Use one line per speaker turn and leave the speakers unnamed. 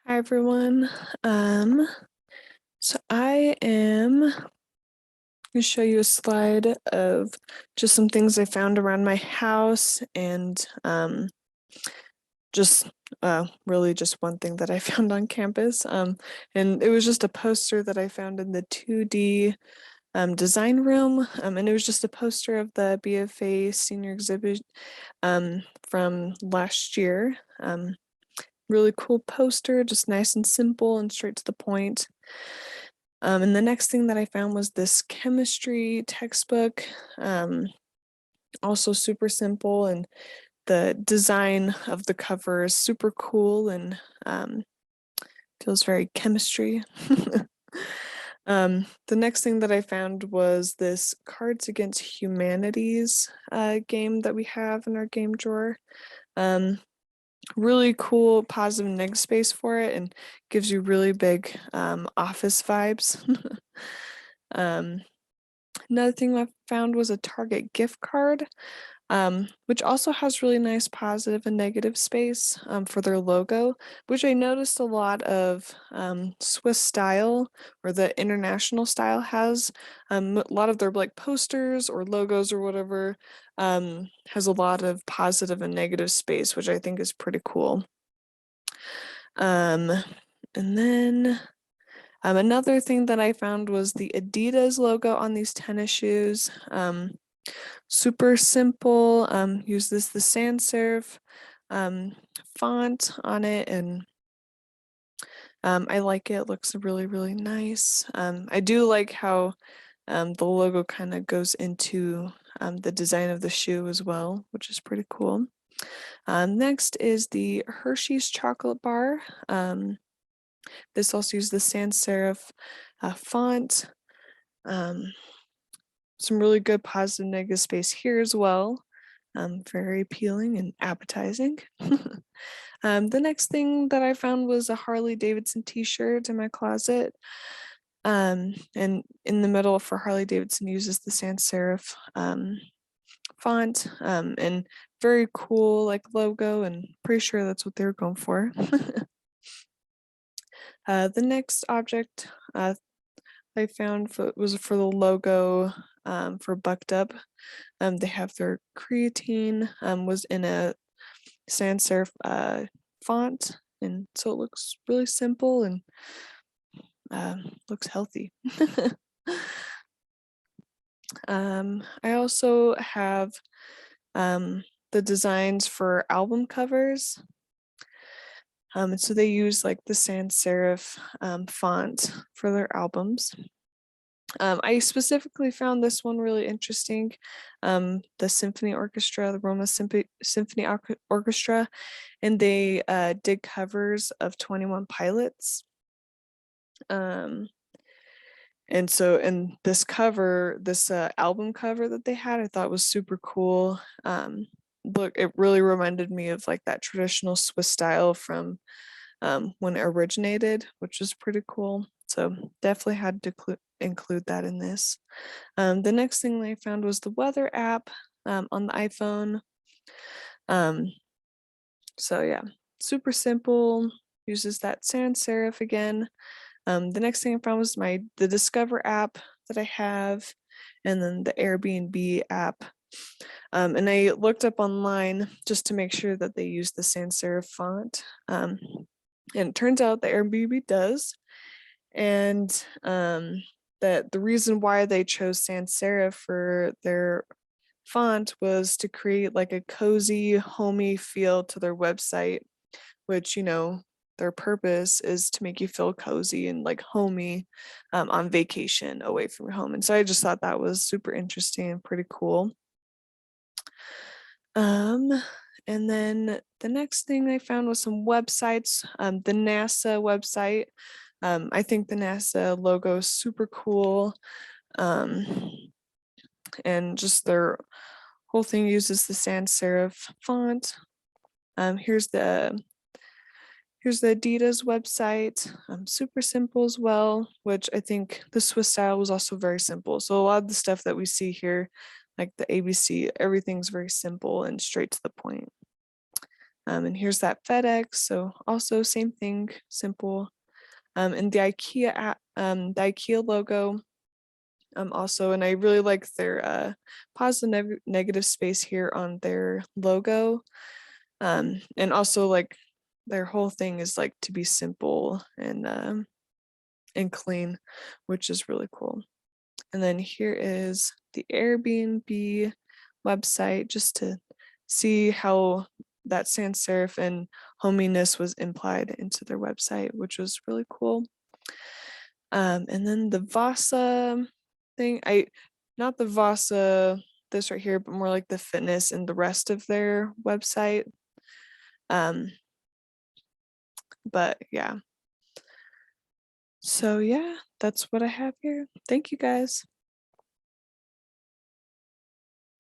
Hi everyone. So I am going to show you a slide of just some things I found around my house and just really just one thing that I found on campus. And it was just a poster that I found in the 2D design room. And it was just a poster of the BFA senior exhibit from last year. Really cool poster, just nice and simple and straight to the point. And the next thing that I found was this chemistry textbook, also super simple, and the design of the cover is super cool and feels very chemistry. The next thing that I found was this Cards Against Humanities game that we have in our game drawer. Really cool positive neg space for it and gives you really big office vibes. um, Another thing I found was a Target gift card, which also has really nice positive and negative space for their logo, which I noticed a lot of Swiss style or the international style has. A lot of their like posters or logos or whatever has a lot of positive and negative space, which I think is pretty cool. Um, and then another thing that I found was the Adidas logo on these tennis shoes. Super simple. Use the sans serif font on it, and I like it. It looks really, really nice. I do like how the logo kind of goes into the design of the shoe as well, which is pretty cool. Next is the Hershey's chocolate bar. This also uses the sans serif font. Some really good positive negative space here as well. Very appealing and appetizing. The next thing that I found was a Harley Davidson t-shirt in my closet. And in the middle for Harley Davidson uses the sans serif font and very cool like logo, and pretty sure that's what they were going for. The next object I found was for the logo for Bucked Up. They have their creatine was in a sans serif font, and so it looks really simple and looks healthy. I also have the designs for album covers. And so they use like the sans serif font for their albums. I specifically found this one really interesting. The symphony orchestra, the Roma Symphony Orchestra, and they did covers of 21 Pilots. And so, in this cover, this album cover that they had, I thought was super cool. Look, it really reminded me of like that traditional Swiss style from when it originated, which was pretty cool. So definitely had to include that in this. The next thing I found was the weather app on the iPhone. So yeah, super simple, uses that sans serif again. The next thing I found was the Discover app that I have, and then the Airbnb app. And I looked up online just to make sure that they use the sans serif font. And it turns out the Airbnb does. And that the reason why they chose sans serif for their font was to create like a cozy, homey feel to their website, which, their purpose is to make you feel cozy and like homey on vacation away from your home. And so I just thought that was super interesting and pretty cool. And then the next thing I found was some websites. The NASA website. I think the NASA logo is super cool. And just their whole thing uses the sans serif font. Here's the Adidas website, super simple as well, which I think the Swiss style was also very simple. So a lot of the stuff that we see here, like the ABC, everything's very simple and straight to the point. And here's that FedEx. So also same thing, simple. And the IKEA app, the IKEA logo. Also, and I really like their positive negative space here on their logo. And also like their whole thing is like to be simple and clean, which is really cool. And then here is the Airbnb website just to see how that sans serif and hominess was implied into their website, which was really cool. And then the Vasa thing, not the Vasa, this right here, but more like the fitness and the rest of their website. But yeah. So yeah, that's what I have here. Thank you guys.